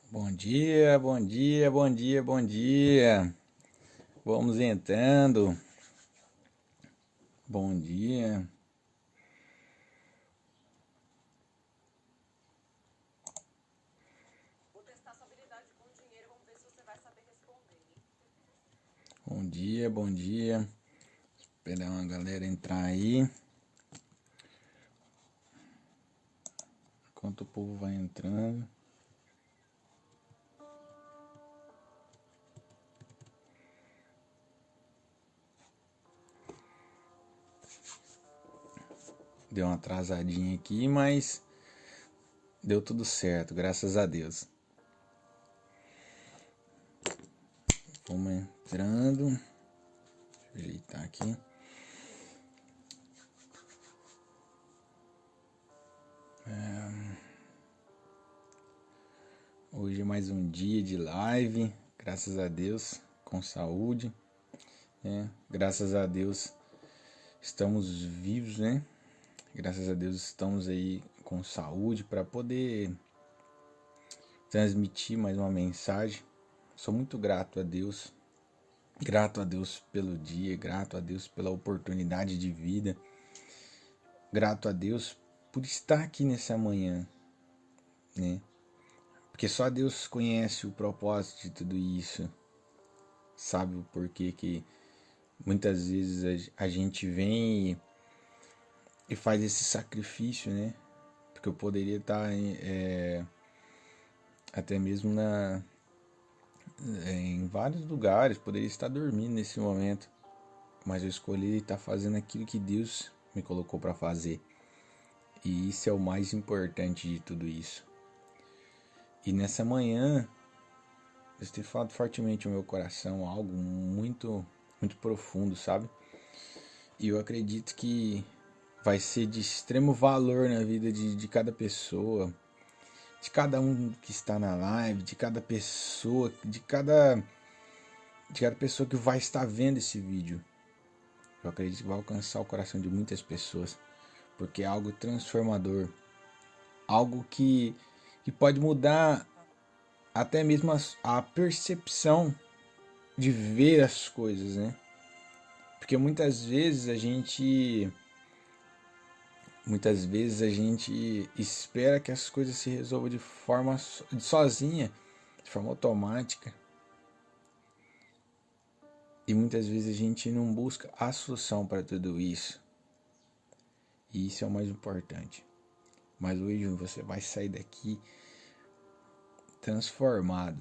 Bom dia, bom dia, bom dia, bom dia. Vamos entrando. Bom dia. Bom dia, bom dia. Esperar uma galera entrar aí. Enquanto o povo vai entrando. Deu uma atrasadinha aqui, mas deu tudo certo, graças a Deus. Vamos entrando. Deixa eu ajeitar aqui. Hoje é mais um dia de live, graças a Deus, com saúde. Graças a Deus estamos vivos, né? Graças a Deus estamos aí com saúde para poder transmitir mais uma mensagem. Sou muito grato a Deus pelo dia, grato a Deus pela oportunidade de vida, grato a Deus por estar aqui nessa manhã, né? Porque só Deus conhece o propósito de tudo isso, sabe o porquê que muitas vezes a gente vem e faz esse sacrifício, né? Porque eu poderia estar até mesmo em vários lugares, poderia estar dormindo nesse momento, mas eu escolhi estar fazendo aquilo que Deus me colocou para fazer, e isso é o mais importante de tudo isso. E nessa manhã Deus tem falado fortemente no meu coração algo muito, muito profundo, sabe? E eu acredito que vai ser de extremo valor na vida de cada pessoa, de cada um que está na live, de cada pessoa, de cada pessoa que vai estar vendo esse vídeo. Eu acredito que vai alcançar o coração de muitas pessoas, porque é algo transformador, algo que pode mudar até mesmo a percepção de ver as coisas, né? Porque muitas vezes a gente espera que as coisas se resolvam de forma sozinha, de forma automática. E muitas vezes a gente não busca a solução para tudo isso. E isso é o mais importante. Mas hoje você vai sair daqui transformado.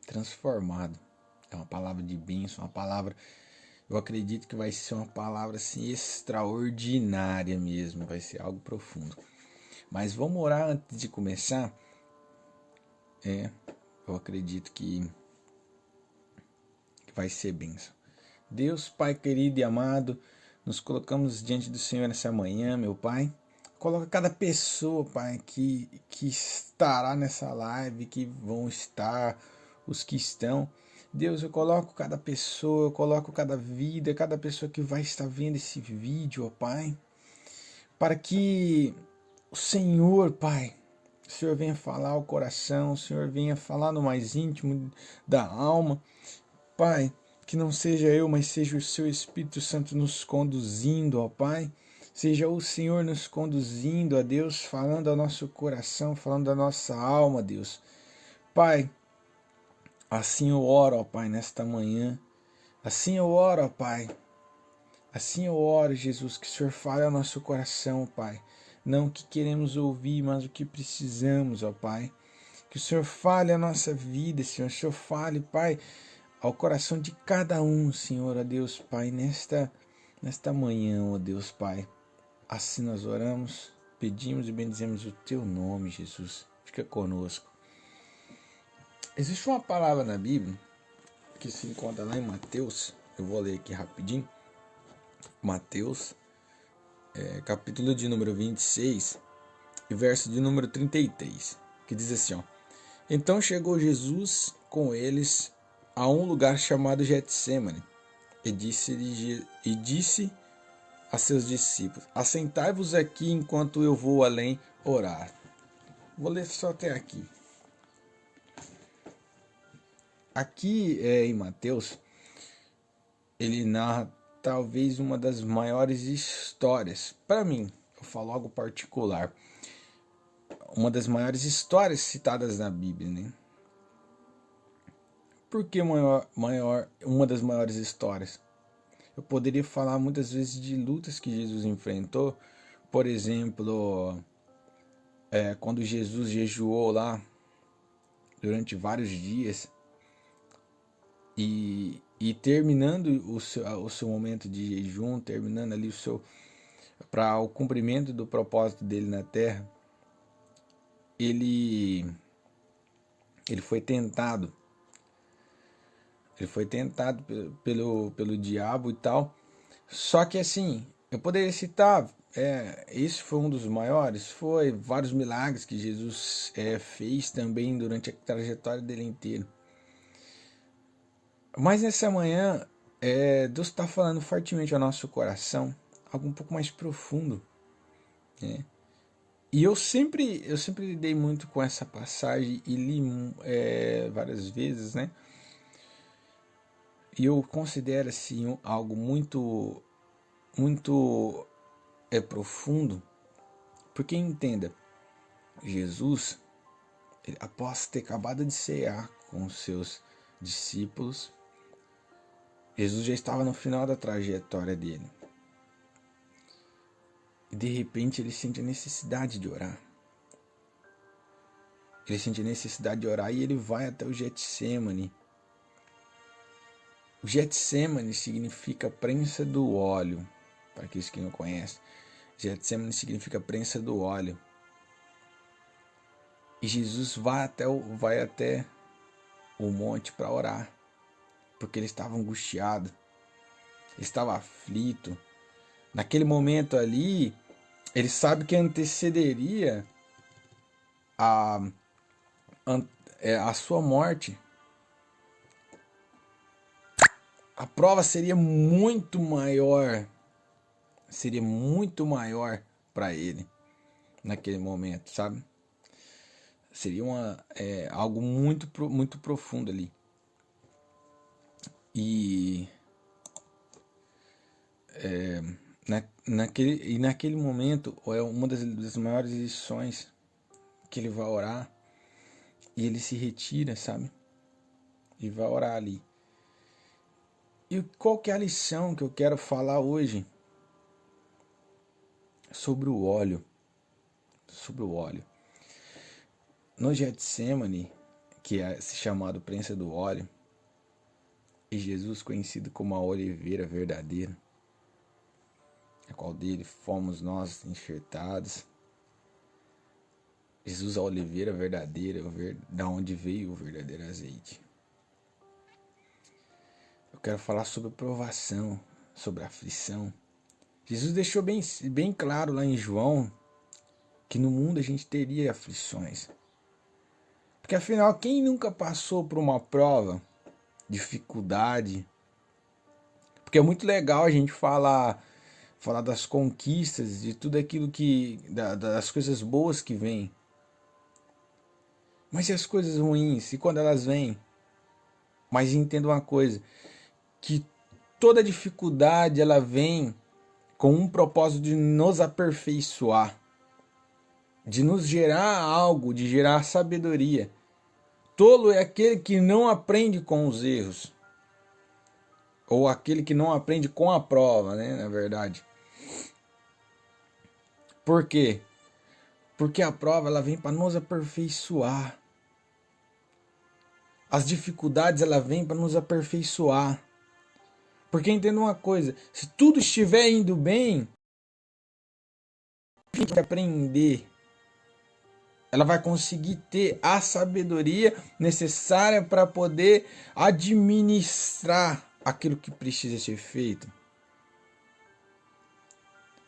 Transformado. É uma palavra de bênção, uma palavra... Eu acredito que vai ser uma palavra assim extraordinária mesmo. Vai ser algo profundo. Mas vamos orar antes de começar. Eu acredito que vai ser bênção. Deus, Pai querido e amado, nos colocamos diante do Senhor nessa manhã, meu Pai. Coloca cada pessoa, Pai, que estará nessa live, que vão estar, os que estão. Deus, eu coloco cada pessoa, eu coloco cada vida, cada pessoa que vai estar vendo esse vídeo, ó Pai, para que o Senhor, Pai, o Senhor venha falar ao coração, o Senhor venha falar no mais íntimo da alma, Pai, que não seja eu, mas seja o Seu Espírito Santo nos conduzindo, ó Pai. Seja o Senhor nos conduzindo, ó Deus, falando ao nosso coração, falando à nossa alma, Deus. Pai, assim eu oro, ó Pai, nesta manhã. Assim eu oro, ó Pai. Assim eu oro, Jesus, que o Senhor fale ao nosso coração, Pai. Não o que queremos ouvir, mas o que precisamos, ó Pai. Que o Senhor fale a nossa vida, Senhor. O Senhor fale, Pai, ao coração de cada um, Senhor, ó Deus, Pai, nesta manhã, ó Deus, Pai. Assim nós oramos, pedimos e bendizemos o Teu nome, Jesus. Fica conosco. Existe uma palavra na Bíblia que se encontra lá em Mateus. Eu vou ler aqui rapidinho. Mateus, capítulo de número 26 e verso de número 33, que diz assim, ó. Então chegou Jesus com eles a um lugar chamado Getsêmani e disse a seus discípulos: assentai-vos aqui enquanto eu vou além orar. Vou ler só até aqui. Aqui em Mateus, ele narra talvez uma das maiores histórias, para mim, eu falo algo particular, uma das maiores histórias citadas na Bíblia, né? Por que uma das maiores histórias? Eu poderia falar muitas vezes de lutas que Jesus enfrentou, por exemplo, quando Jesus jejuou lá durante vários dias e terminando o seu momento de jejum, terminando ali para o cumprimento do propósito dele na terra, ele foi tentado. Ele foi tentado pelo diabo e tal. Só que assim, eu poderia citar, esse foi um dos maiores, foi vários milagres que Jesus fez também durante a trajetória dele inteira. Mas nessa manhã, Deus está falando fortemente ao nosso coração, algo um pouco mais profundo, né? E eu sempre lidei muito com essa passagem e li várias vezes, né? E eu considero assim algo muito profundo, porque entenda, Jesus, após ter acabado de cear com os seus discípulos, Jesus já estava no final da trajetória dele. E de repente ele sente a necessidade de orar. Ele sente a necessidade de orar e ele vai até o Getsêmani. O Getsêmani significa prensa do óleo, para aqueles que não conhecem. Getsêmani significa prensa do óleo. E Jesus vai até o monte para orar, porque ele estava angustiado, ele estava aflito. Naquele momento ali, ele sabe que antecederia a sua morte. A prova seria muito maior para ele naquele momento, sabe? Seria algo muito profundo ali. E naquele momento é uma das maiores lições que ele vai orar e ele se retira, sabe? E vai orar ali. E qual que é a lição que eu quero falar hoje? Sobre o óleo. Sobre o óleo. No Getsêmani, que é chamado prensa do óleo, e Jesus conhecido como a oliveira verdadeira, a qual dele fomos nós enxertados. Jesus a oliveira verdadeira, da onde veio o verdadeiro azeite. Eu quero falar sobre provação, sobre aflição. Jesus deixou bem claro lá em João que no mundo a gente teria aflições. Porque afinal, quem nunca passou por uma prova, dificuldade? Porque é muito legal a gente falar das conquistas, de tudo aquilo das coisas boas que vêm. Mas e as coisas ruins? E quando elas vêm? Mas entenda uma coisa, que toda dificuldade ela vem com um propósito de nos aperfeiçoar, de nos gerar algo, de gerar sabedoria. Tolo é aquele que não aprende com os erros, ou aquele que não aprende com a prova, né, na verdade. Por quê? Porque a prova ela vem para nos aperfeiçoar. As dificuldades ela vem para nos aperfeiçoar. Porque entenda uma coisa, se tudo estiver indo bem, a gente vai aprender. Ela vai conseguir ter a sabedoria necessária para poder administrar aquilo que precisa ser feito.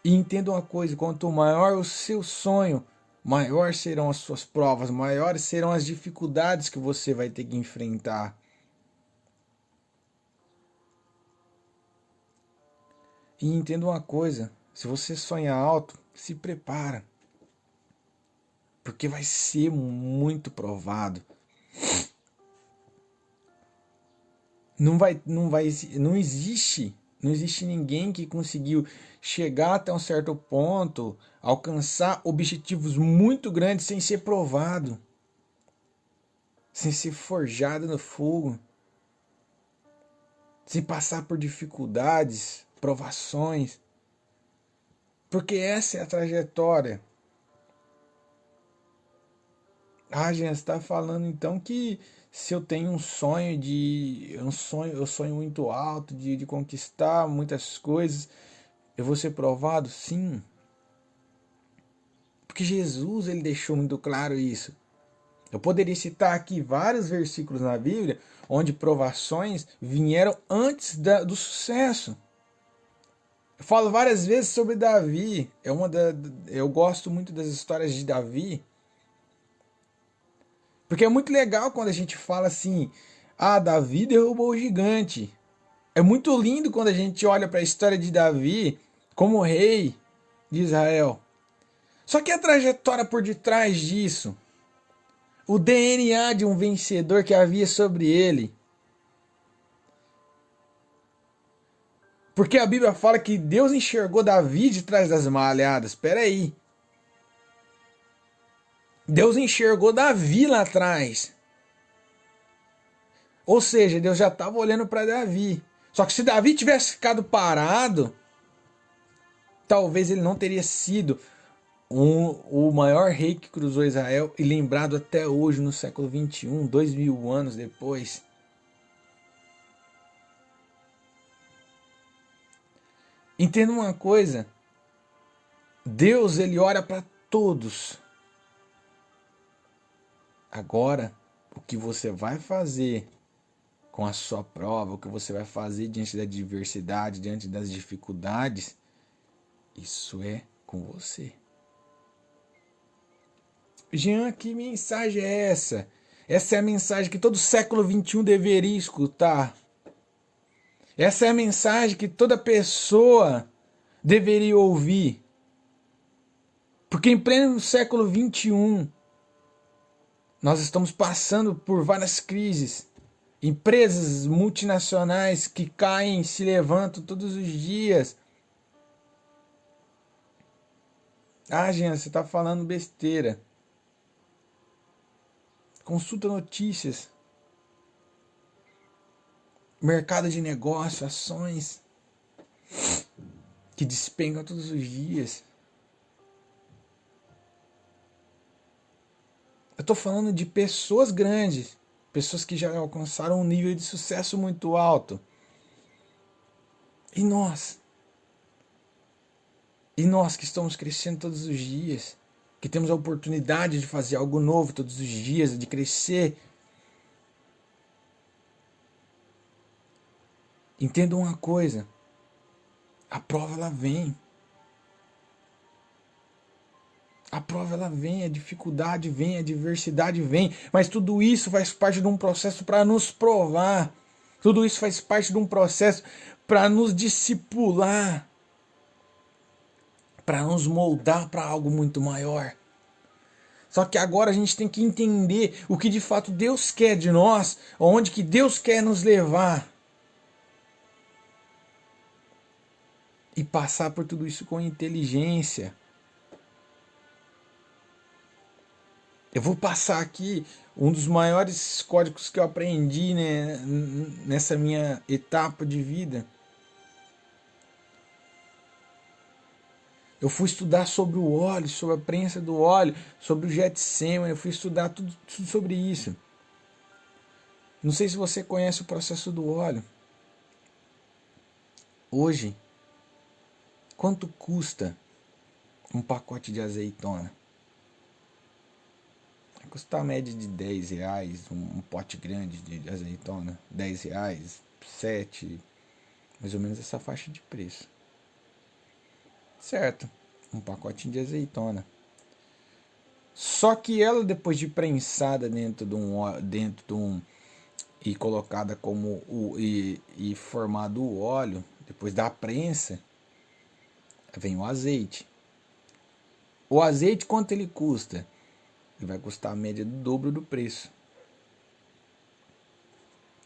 E entenda uma coisa, quanto maior o seu sonho, maior serão as suas provas, maiores serão as dificuldades que você vai ter que enfrentar. E entenda uma coisa, se você sonha alto, se prepara. Porque vai ser muito provado. Não existe ninguém que conseguiu chegar até um certo ponto, alcançar objetivos muito grandes sem ser provado, sem ser forjado no fogo, sem passar por dificuldades, provações. Porque essa é a trajetória. Jean, você está falando então que se eu tenho eu sonho muito alto de conquistar muitas coisas, eu vou ser provado? Sim. Porque Jesus ele deixou muito claro isso. Eu poderia citar aqui vários versículos na Bíblia onde provações vieram antes do sucesso. Eu falo várias vezes sobre Davi. Eu gosto muito das histórias de Davi. Porque é muito legal quando a gente fala assim: Davi derrubou o gigante. É muito lindo quando a gente olha para a história de Davi como rei de Israel. Só que a trajetória por detrás disso, o DNA de um vencedor que havia sobre ele. Porque a Bíblia fala que Deus enxergou Davi de trás das malhadas. Espera aí. Deus enxergou Davi lá atrás. Ou seja, Deus já estava olhando para Davi. Só que se Davi tivesse ficado parado, talvez ele não teria sido o maior rei que cruzou Israel e lembrado até hoje no século 21, 2000 anos depois. Entenda uma coisa, Deus ele olha para todos. Agora, o que você vai fazer com a sua prova, o que você vai fazer diante da adversidade, diante das dificuldades, isso é com você. Jean, que mensagem é essa? Essa é a mensagem que todo século XXI deveria escutar. Essa é a mensagem que toda pessoa deveria ouvir. Porque em pleno século XXI, nós estamos passando por várias crises. Empresas multinacionais que caem, se levantam todos os dias. Jean, você está falando besteira. Consulta notícias. Mercado de negócio, ações que despencam todos os dias. Eu estou falando de pessoas grandes, pessoas que já alcançaram um nível de sucesso muito alto. E nós? E nós que estamos crescendo todos os dias, que temos a oportunidade de fazer algo novo todos os dias, de crescer. Entenda uma coisa, a prova ela vem. A prova ela vem, a dificuldade vem, a adversidade vem, mas tudo isso faz parte de um processo para nos provar. Tudo isso faz parte de um processo para nos discipular, para nos moldar para algo muito maior. Só que agora a gente tem que entender o que de fato Deus quer de nós, onde que Deus quer nos levar. E passar por tudo isso com inteligência. Eu vou passar aqui um dos maiores códigos que eu aprendi, né, nessa minha etapa de vida. Eu fui estudar sobre o óleo, sobre a prensa do óleo, sobre o Getsemane, eu fui estudar tudo sobre isso. Não sei se você conhece o processo do óleo. Hoje, quanto custa um pacote de azeitona? Custa a média de R$10, um pote grande de azeitona, R$10, 7, mais ou menos essa faixa de preço. Certo, um pacotinho de azeitona. Só que ela depois de prensada dentro de um e colocada como e formado o óleo, depois da prensa, vem o azeite. O azeite quanto ele custa? Ele vai custar a média do dobro do preço.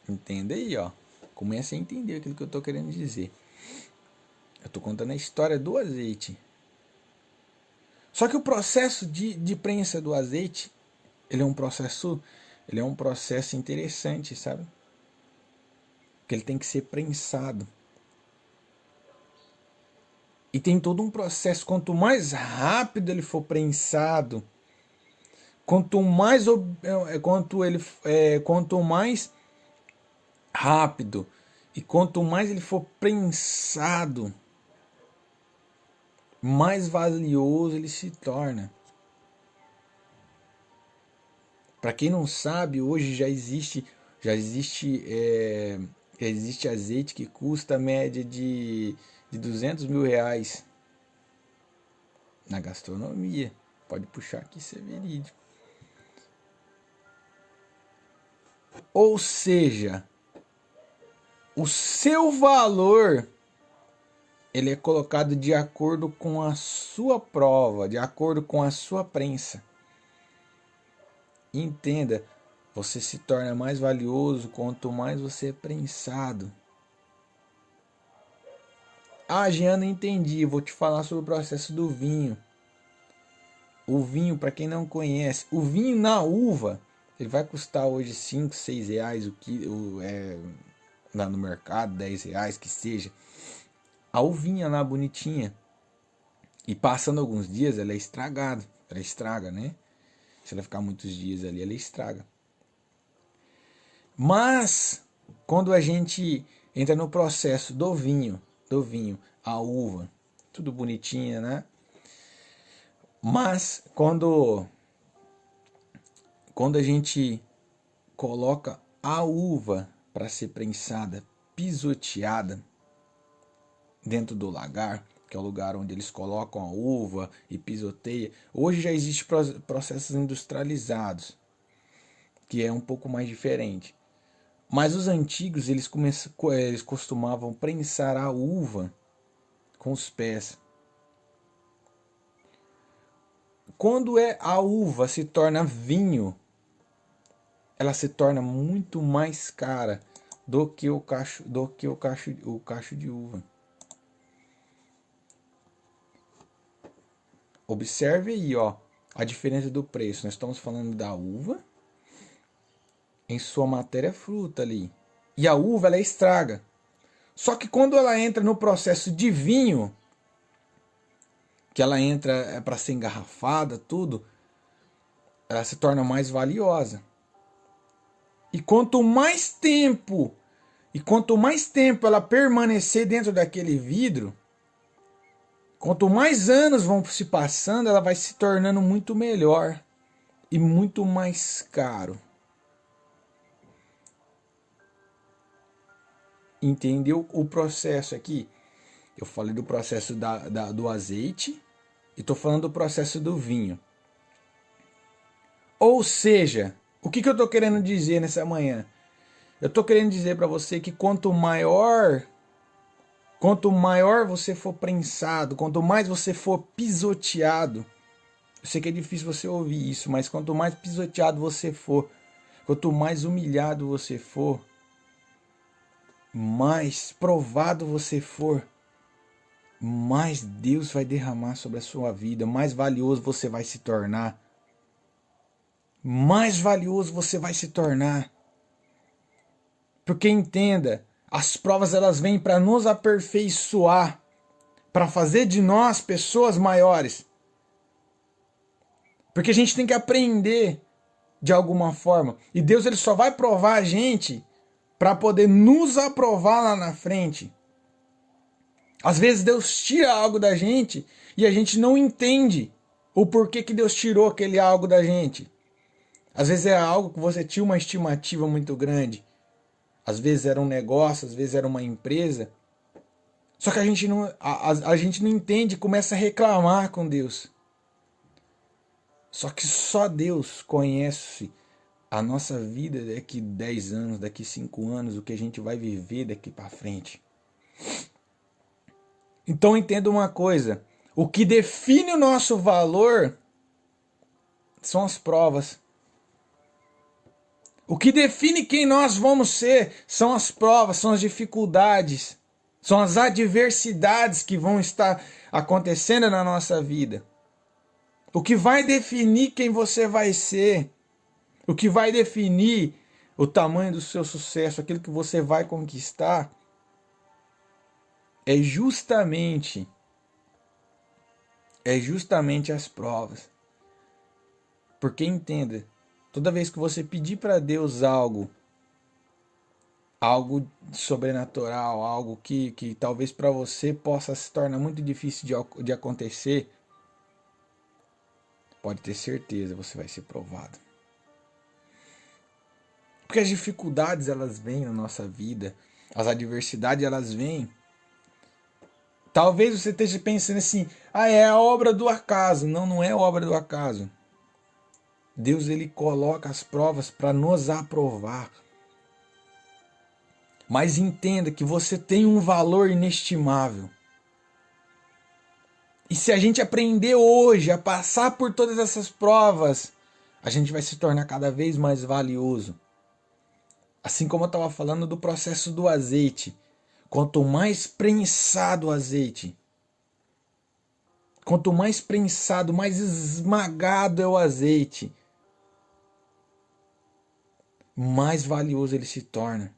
Entende aí, ó. Comece a entender aquilo que eu estou querendo dizer. Eu estou contando a história do azeite. Só que o processo de prensa do azeite, ele é um processo interessante, sabe? Porque ele tem que ser prensado. E tem todo um processo, quanto mais rápido ele for prensado, quanto mais rápido e quanto mais ele for prensado, mais valioso ele se torna. Para quem não sabe, hoje já existe azeite que custa a média de 200 mil reais na gastronomia. Pode puxar aqui, isso é verídico. Ou seja, o seu valor ele é colocado de acordo com a sua prova, de acordo com a sua prensa. Entenda, você se torna mais valioso quanto mais você é prensado. Ah, Giana, entendi. Vou te falar sobre o processo do vinho. O vinho, para quem não conhece, o vinho na uva, ele vai custar hoje 5, 6 reais o quilo, lá no mercado, 10 reais que seja. A uvinha lá bonitinha. E passando alguns dias ela é estragada. Ela estraga, né? Se ela ficar muitos dias ali, ela estraga. Mas, quando a gente entra no processo do vinho, a uva, tudo bonitinha, né? Mas, quando a gente coloca a uva para ser prensada, pisoteada, dentro do lagar, que é o lugar onde eles colocam a uva e pisoteia. Hoje já existem processos industrializados, que é um pouco mais diferente. Mas os antigos, eles costumavam prensar a uva com os pés. Quando a uva se torna vinho, ela se torna muito mais cara do que o cacho de uva. Observe aí, ó, a diferença do preço. Nós estamos falando da uva em sua matéria fruta ali. E a uva ela estraga. Só que quando ela entra no processo de vinho, que ela entra para ser engarrafada, tudo, ela se torna mais valiosa. E quanto mais tempo ela permanecer dentro daquele vidro, quanto mais anos vão se passando, ela vai se tornando muito melhor e muito mais caro. Entendeu o processo aqui? Eu falei do processo do azeite e estou falando do processo do vinho. Ou seja, o que eu estou querendo dizer nessa manhã? Eu estou querendo dizer para você que quanto maior você for prensado, quanto mais você for pisoteado, eu sei que é difícil você ouvir isso, mas quanto mais pisoteado você for, quanto mais humilhado você for, mais provado você for, mais Deus vai derramar sobre a sua vida, mais valioso você vai se tornar. Mais valioso você vai se tornar. Porque entenda, as provas elas vêm para nos aperfeiçoar, para fazer de nós pessoas maiores. Porque a gente tem que aprender de alguma forma. E Deus ele só vai provar a gente para poder nos aprovar lá na frente. Às vezes Deus tira algo da gente e a gente não entende o porquê que Deus tirou aquele algo da gente. Às vezes é algo que você tinha uma estimativa muito grande. Às vezes era um negócio, às vezes era uma empresa. Só que a gente não entende e começa a reclamar com Deus. Só que só Deus conhece a nossa vida daqui 10 anos, daqui 5 anos, o que a gente vai viver daqui para frente. Então entenda uma coisa, o que define o nosso valor são as provas. O que define quem nós vamos ser são as provas, são as dificuldades, são as adversidades que vão estar acontecendo na nossa vida. O que vai definir quem você vai ser, o que vai definir o tamanho do seu sucesso, aquilo que você vai conquistar, é justamente as provas. Porque entenda, toda vez que você pedir para Deus algo sobrenatural, algo que talvez para você possa se tornar muito difícil de acontecer, pode ter certeza, você vai ser provado. Porque as dificuldades, elas vêm na nossa vida, as adversidades, elas vêm. Talvez você esteja pensando assim, é a obra do acaso. Não, não é obra do acaso. Deus, ele coloca as provas para nos aprovar. Mas entenda que você tem um valor inestimável. E se a gente aprender hoje a passar por todas essas provas, a gente vai se tornar cada vez mais valioso. Assim como eu estava falando do processo do azeite. Quanto mais prensado o azeite, quanto mais prensado, mais esmagado é o azeite, mais valioso ele se torna.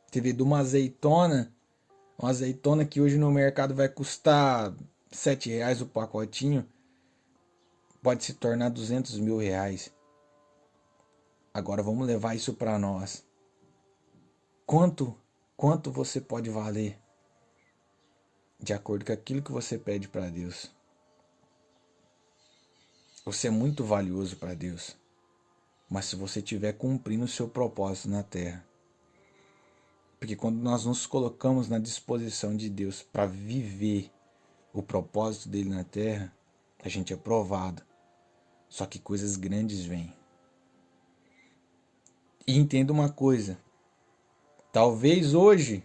Você vê, de uma azeitona que hoje no mercado vai custar R$7 o pacotinho, pode se tornar R$200 mil. Agora vamos levar isso para nós. Quanto você pode valer de acordo com aquilo que você pede para Deus? Você é muito valioso para Deus. Mas se você estiver cumprindo o seu propósito na terra. Porque quando nós nos colocamos na disposição de Deus para viver o propósito dele na terra, a gente é provado. Só que coisas grandes vêm. E entenda uma coisa. Talvez hoje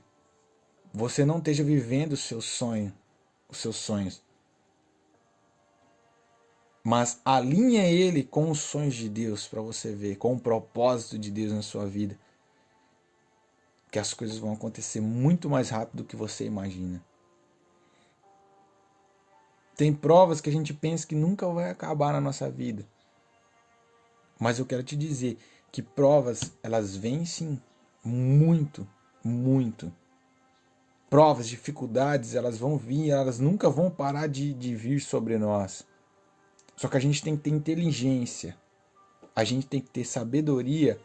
você não esteja vivendo o seu sonho, os seus sonhos. Mas alinha ele com os sonhos de Deus para você ver, com o propósito de Deus na sua vida. Que as coisas vão acontecer muito mais rápido do que você imagina. Tem provas que a gente pensa que nunca vai acabar na nossa vida. Mas eu quero te dizer que provas, elas vêm sim, muito, muito. Provas, dificuldades, elas vão vir, elas nunca vão parar de vir sobre nós. Só que a gente tem que ter inteligência, a gente tem que ter sabedoria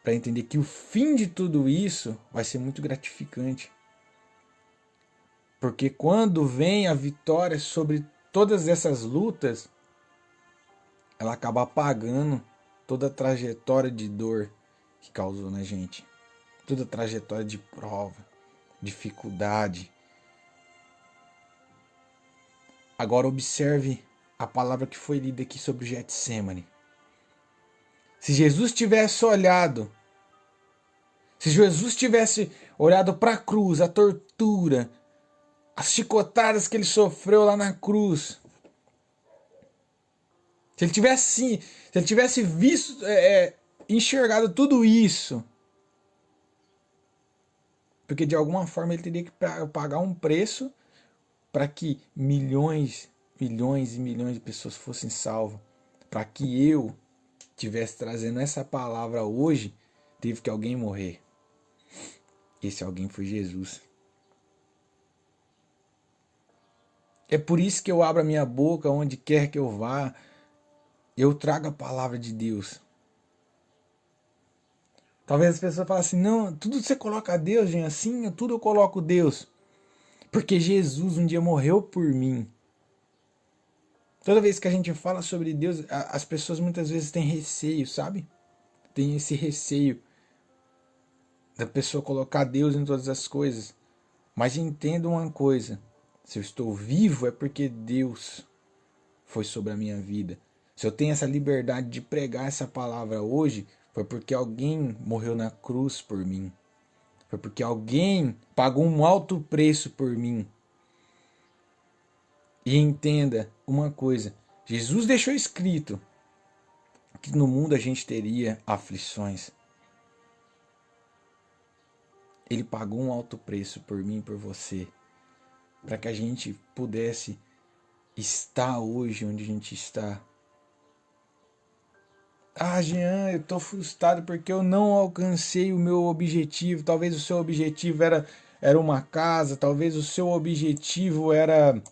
para entender que o fim de tudo isso vai ser muito gratificante. Porque quando vem a vitória sobre todas essas lutas, ela acaba apagando toda a trajetória de dor que causou na gente. Toda a trajetória de prova, dificuldade. Agora observe a palavra que foi lida aqui sobre o Getsemane. Se Jesus tivesse olhado para a cruz, a tortura, as chicotadas que ele sofreu lá na cruz, se ele tivesse visto, enxergado tudo isso, porque de alguma forma ele teria que pagar um preço para que milhões e milhões de pessoas fossem salvas, para que eu estivesse trazendo essa palavra hoje, teve que alguém morrer. Esse alguém foi Jesus. É por isso que eu abro a minha boca onde quer que eu vá. Eu trago a palavra de Deus. Talvez as pessoas falem assim, não, tudo você coloca a Deus, gente, assim, tudo eu coloco Deus. Porque Jesus um dia morreu por mim. Toda vez que a gente fala sobre Deus, as pessoas muitas vezes têm receio, sabe? Tem esse receio da pessoa colocar Deus em todas as coisas. Mas entenda uma coisa, se eu estou vivo é porque Deus foi sobre a minha vida. Se eu tenho essa liberdade de pregar essa palavra hoje, foi porque alguém morreu na cruz por mim. Foi porque alguém pagou um alto preço por mim. E entenda uma coisa, Jesus deixou escrito que no mundo a gente teria aflições. Ele pagou um alto preço por mim e por você, para que a gente pudesse estar hoje onde a gente está. Ah, Jean, eu tô frustrado porque eu não alcancei o meu objetivo. Talvez o seu objetivo era uma casa, talvez o seu objetivo era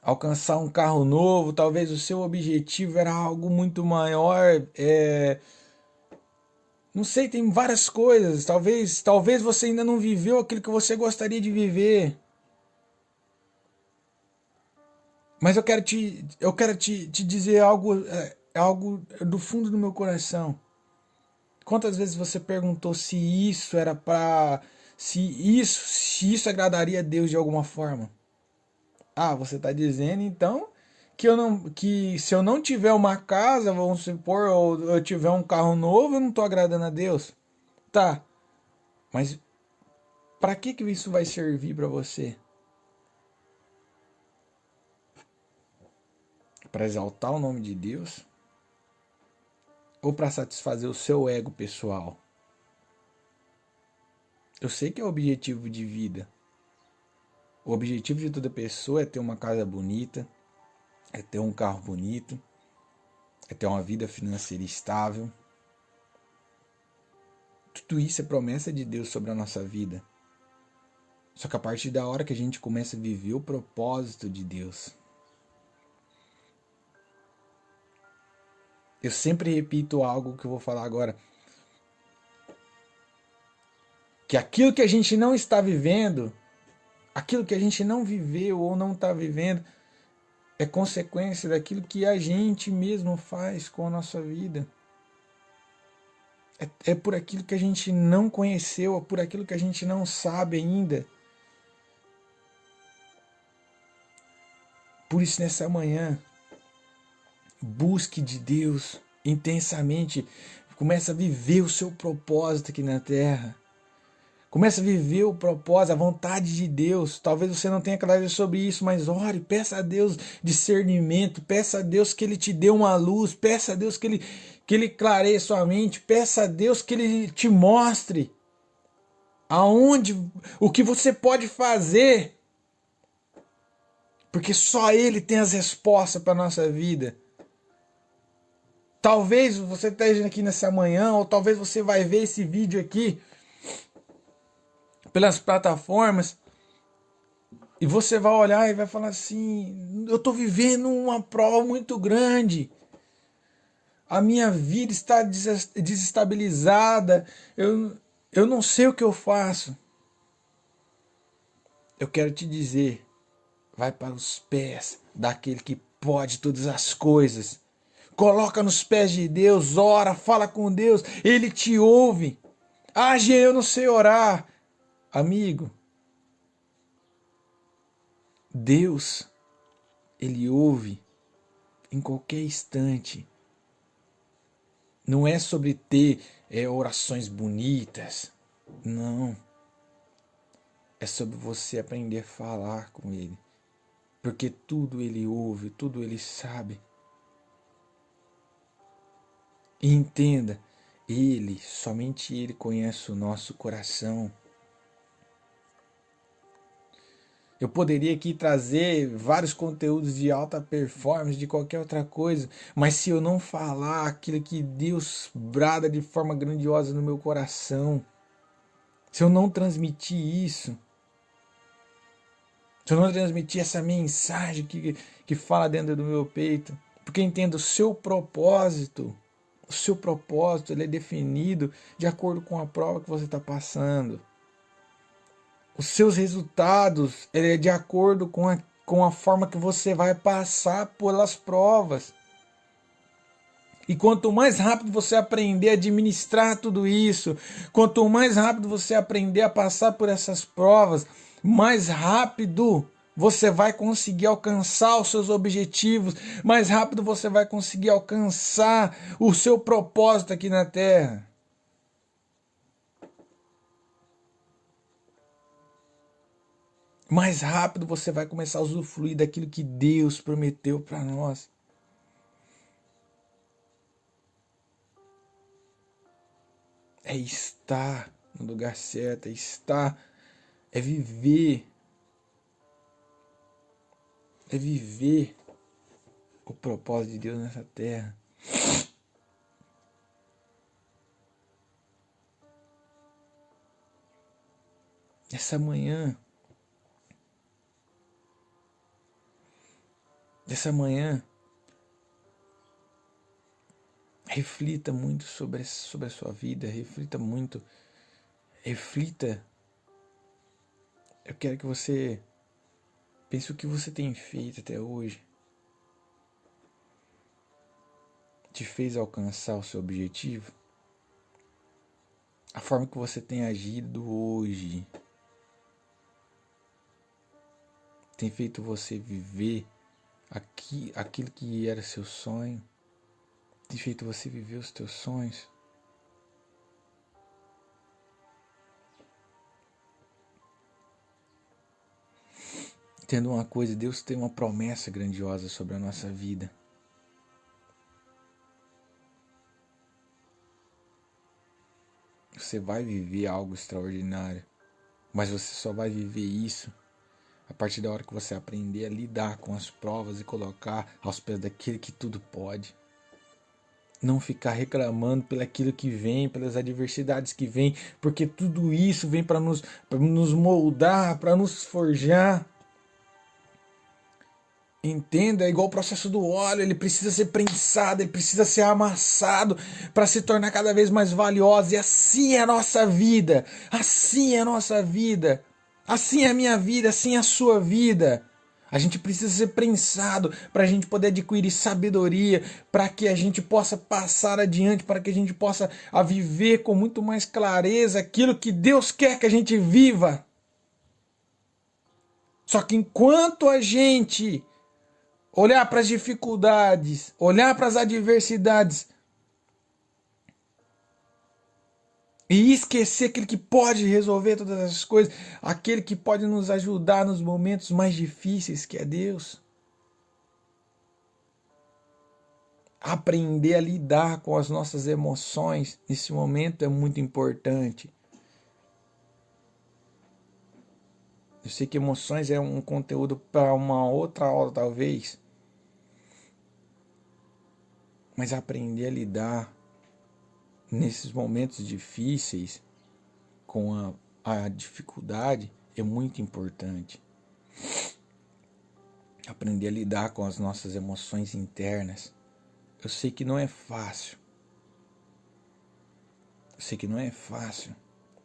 alcançar um carro novo, talvez o seu objetivo era algo muito maior. Não sei, tem várias coisas. Talvez você ainda não viveu aquilo que você gostaria de viver. Mas eu quero te dizer algo do fundo do meu coração. Quantas vezes você perguntou se isso era para, se isso agradaria a Deus de alguma forma? Ah, você está dizendo então que se eu não tiver uma casa, vamos supor, ou eu tiver um carro novo, eu não estou agradando a Deus. Tá, mas para que isso vai servir para você? Para exaltar o nome de Deus? Ou para satisfazer o seu ego pessoal? Eu sei que é o objetivo de vida. O objetivo de toda pessoa é ter uma casa bonita, é ter um carro bonito, é ter uma vida financeira estável. Tudo isso é promessa de Deus sobre a nossa vida. Só que a partir da hora que a gente começa a viver o propósito de Deus. Eu sempre repito algo que eu vou falar agora. Que aquilo que a gente não está vivendo, aquilo que a gente não viveu ou não está vivendo, é consequência daquilo que a gente mesmo faz com a nossa vida. É por aquilo que a gente não conheceu, é por aquilo que a gente não sabe ainda. Por isso, nessa manhã, busque de Deus intensamente. Comece a viver o seu propósito aqui na terra. Comece a viver o propósito, a vontade de Deus. Talvez você não tenha clareza sobre isso, mas ore, peça a Deus discernimento, peça a Deus que Ele te dê uma luz, peça a Deus que Ele clareie sua mente, peça a Deus que Ele te mostre o que você pode fazer, porque só Ele tem as respostas para a nossa vida. Talvez você esteja aqui nessa manhã, ou talvez você vai ver esse vídeo aqui pelas plataformas, e você vai olhar e vai falar assim: eu estou vivendo uma prova muito grande, a minha vida está desestabilizada, eu não sei o que eu faço. Eu quero te dizer, vai para os pés daquele que pode todas as coisas. Coloca nos pés de Deus, ora, fala com Deus, Ele te ouve. Ah, Gê, eu não sei orar. Amigo, Deus, Ele ouve em qualquer instante. Não é sobre ter orações bonitas. Não. É sobre você aprender a falar com Ele. Porque tudo Ele ouve, tudo Ele sabe. E entenda, Ele, somente Ele conhece o nosso coração. Eu poderia aqui trazer vários conteúdos de alta performance, de qualquer outra coisa, mas se eu não falar aquilo que Deus brada de forma grandiosa no meu coração, se eu não transmitir isso, se eu não transmitir essa mensagem que fala dentro do meu peito, porque entendo o seu propósito ele é definido de acordo com a prova que você está passando. Os seus resultados é de acordo com a forma que você vai passar pelas provas. E quanto mais rápido você aprender a administrar tudo isso, quanto mais rápido você aprender a passar por essas provas, mais rápido você vai conseguir alcançar os seus objetivos, mais rápido você vai conseguir alcançar o seu propósito aqui na Terra. Mais rápido você vai começar a usufruir daquilo que Deus prometeu para nós. é estar no lugar certo, é estar, é viver o propósito de Deus nessa terra. Essa manhã, reflita muito sobre a sua vida, reflita. Eu quero que você pense o que você tem feito até hoje. Te fez alcançar o seu objetivo? A forma que você tem agido hoje tem feito você viver aquilo que era seu sonho? Tem feito você viver os teus sonhos? Entenda uma coisa, Deus tem uma promessa grandiosa sobre a nossa vida. Você vai viver algo extraordinário, mas você só vai viver isso a partir da hora que você aprender a lidar com as provas e colocar aos pés daquele que tudo pode. Não ficar reclamando pelaquilo que vem, pelas adversidades que vem, porque tudo isso vem para nos moldar, para nos forjar. Entenda, é igual o processo do óleo, ele precisa ser prensado, ele precisa ser amassado para se tornar cada vez mais valioso. E assim é a nossa vida, assim é a nossa vida, assim é a minha vida, assim é a sua vida. A gente precisa ser prensado para a gente poder adquirir sabedoria, para que a gente possa passar adiante, para que a gente possa viver com muito mais clareza aquilo que Deus quer que a gente viva. Só que enquanto a gente olhar para as dificuldades, olhar para as adversidades e esquecer aquele que pode resolver todas essas coisas, aquele que pode nos ajudar nos momentos mais difíceis, que é Deus. Aprender a lidar com as nossas emoções nesse momento é muito importante. Eu sei que emoções é um conteúdo para uma outra aula, talvez. Mas aprender a lidar nesses momentos difíceis com a dificuldade é muito importante. Aprender a lidar com as nossas emoções internas. Eu sei que não é fácil. Eu sei que não é fácil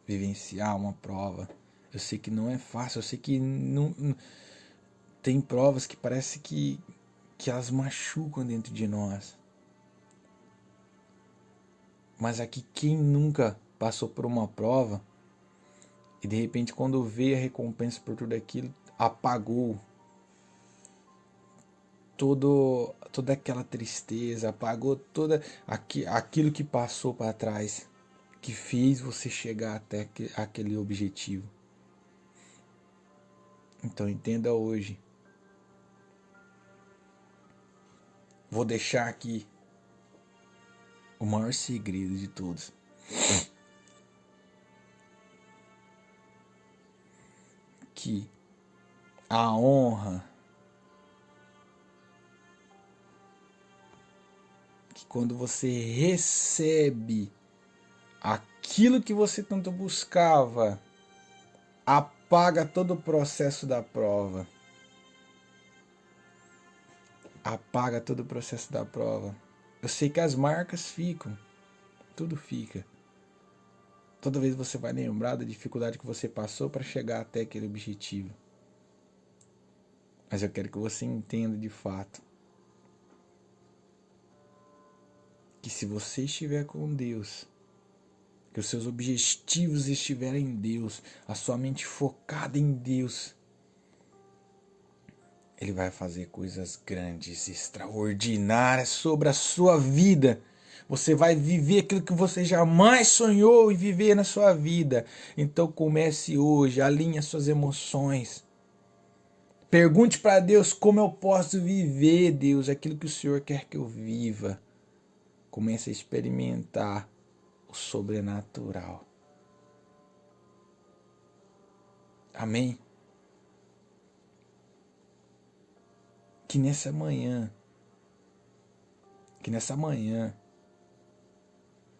vivenciar uma prova. Eu sei que não é fácil. Eu sei que não tem provas que parece que elas machucam dentro de nós. Mas aqui quem nunca passou por uma prova e de repente quando veio a recompensa por tudo aquilo, apagou toda aquela tristeza, apagou toda aquilo que passou para trás, que fez você chegar até aquele objetivo. Então entenda hoje. Vou deixar aqui o maior segredo de todos. Que a honra, que quando você recebe aquilo que você tanto buscava, apaga todo o processo da prova. Apaga todo o processo da prova. Eu sei que as marcas ficam, tudo fica. Toda vez você vai lembrar da dificuldade que você passou para chegar até aquele objetivo. Mas eu quero que você entenda de fato que se você estiver com Deus, que os seus objetivos estiverem em Deus, a sua mente focada em Deus, Ele vai fazer coisas grandes, extraordinárias sobre a sua vida. Você vai viver aquilo que você jamais sonhou em viver na sua vida. Então comece hoje, alinhe as suas emoções. Pergunte para Deus como eu posso viver, Deus, aquilo que o Senhor quer que eu viva. Comece a experimentar o sobrenatural. Amém? Que nessa manhã,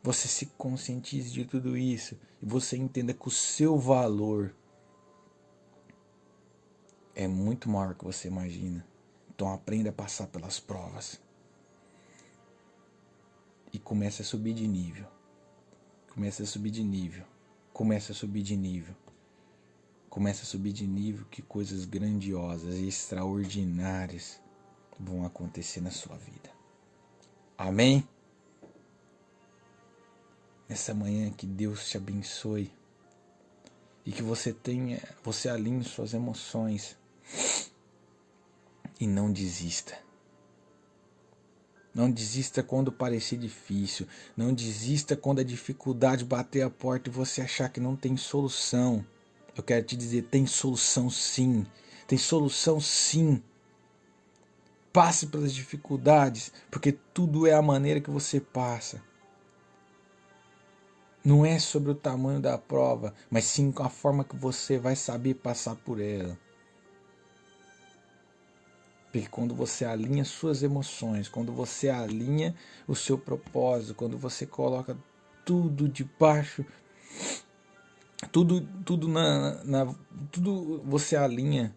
você se conscientize de tudo isso e você entenda que o seu valor é muito maior que você imagina. Então aprenda a passar pelas provas e comece a subir de nível. Comece a subir de nível. Comece a subir de nível. Comece a subir de nível, que coisas grandiosas e extraordinárias vão acontecer na sua vida. Amém? Nessa manhã que Deus te abençoe e que você alinhe suas emoções e não desista. Não desista quando parecer difícil. Não desista quando a dificuldade bater a porta e você achar que não tem solução. Eu quero te dizer, tem solução sim. Tem solução sim. Passe pelas dificuldades, porque tudo é a maneira que você passa. Não é sobre o tamanho da prova, mas sim a forma que você vai saber passar por ela. Porque quando você alinha suas emoções, quando você alinha o seu propósito, quando você coloca tudo debaixo, tudo você alinha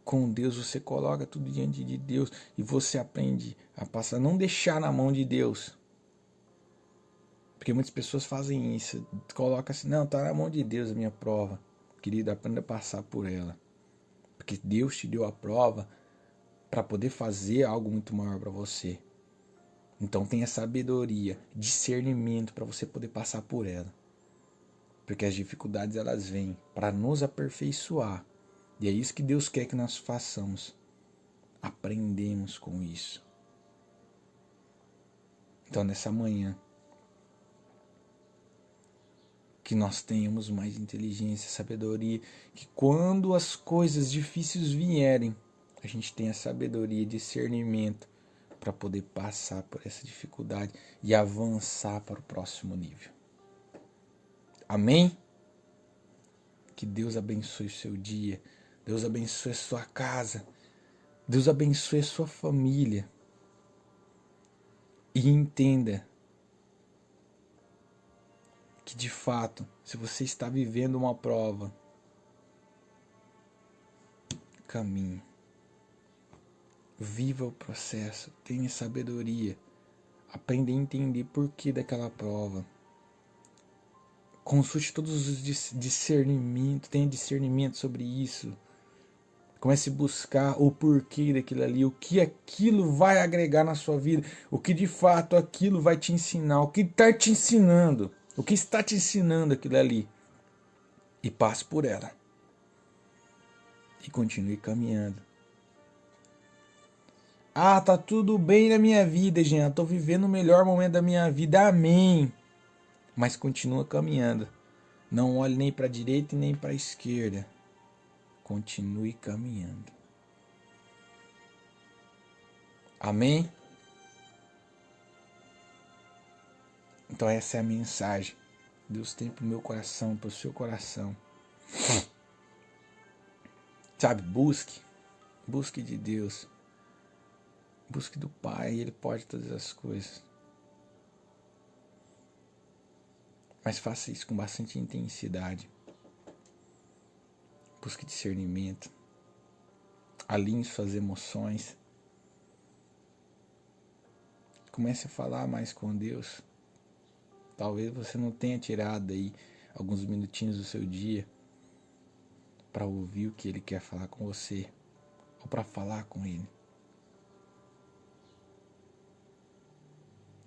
com Deus, você coloca tudo diante de Deus e você aprende a passar, não deixar na mão de Deus. Porque muitas pessoas fazem isso, colocam assim, não, tá na mão de Deus a minha prova. Querido, aprenda a passar por ela. Porque Deus te deu a prova para poder fazer algo muito maior para você. Então tenha sabedoria, discernimento para você poder passar por ela. Porque as dificuldades elas vêm para nos aperfeiçoar. E é isso que Deus quer que nós façamos. Aprendemos com isso. Então nessa manhã, que nós tenhamos mais inteligência, sabedoria, que quando as coisas difíceis vierem, a gente tenha sabedoria e discernimento para poder passar por essa dificuldade e avançar para o próximo nível. Amém? Que Deus abençoe o seu dia, Deus abençoe a sua casa, Deus abençoe a sua família. E entenda que de fato, se você está vivendo uma prova, caminhe. Viva o processo, tenha sabedoria, aprenda a entender por que daquela prova. Consulte todos os discernimentos, tenha discernimento sobre isso. Comece a buscar o porquê daquilo ali, o que aquilo vai agregar na sua vida, o que de fato aquilo vai te ensinar, o que está te ensinando, o que está te ensinando aquilo ali. E passe por ela. E continue caminhando. Ah, tá tudo bem na minha vida, Jean. Tô vivendo o melhor momento da minha vida. Amém. Mas continua caminhando. Não olhe nem para a direita e nem para a esquerda. Continue caminhando. Amém? Então essa é a mensagem. Deus tem pro meu coração, pro seu coração. Sabe, busque de Deus. Busque do Pai, Ele pode todas as coisas. Mas faça isso com bastante intensidade. Busque discernimento. Alinhe suas emoções. Comece a falar mais com Deus. Talvez você não tenha tirado aí alguns minutinhos do seu dia para ouvir o que Ele quer falar com você. Ou para falar com Ele.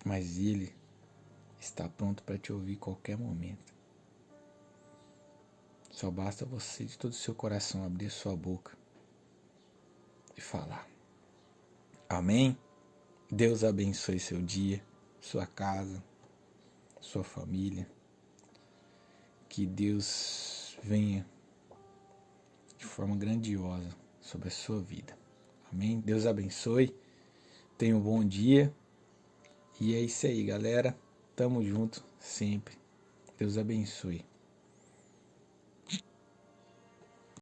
Mas Ele está pronto para te ouvir a qualquer momento. Só basta você de todo o seu coração abrir sua boca e falar. Amém? Deus abençoe seu dia, sua casa, sua família. Que Deus venha de forma grandiosa sobre a sua vida. Amém? Deus abençoe. Tenha um bom dia. E é isso aí, galera. Tamo junto. sempre. Deus abençoe.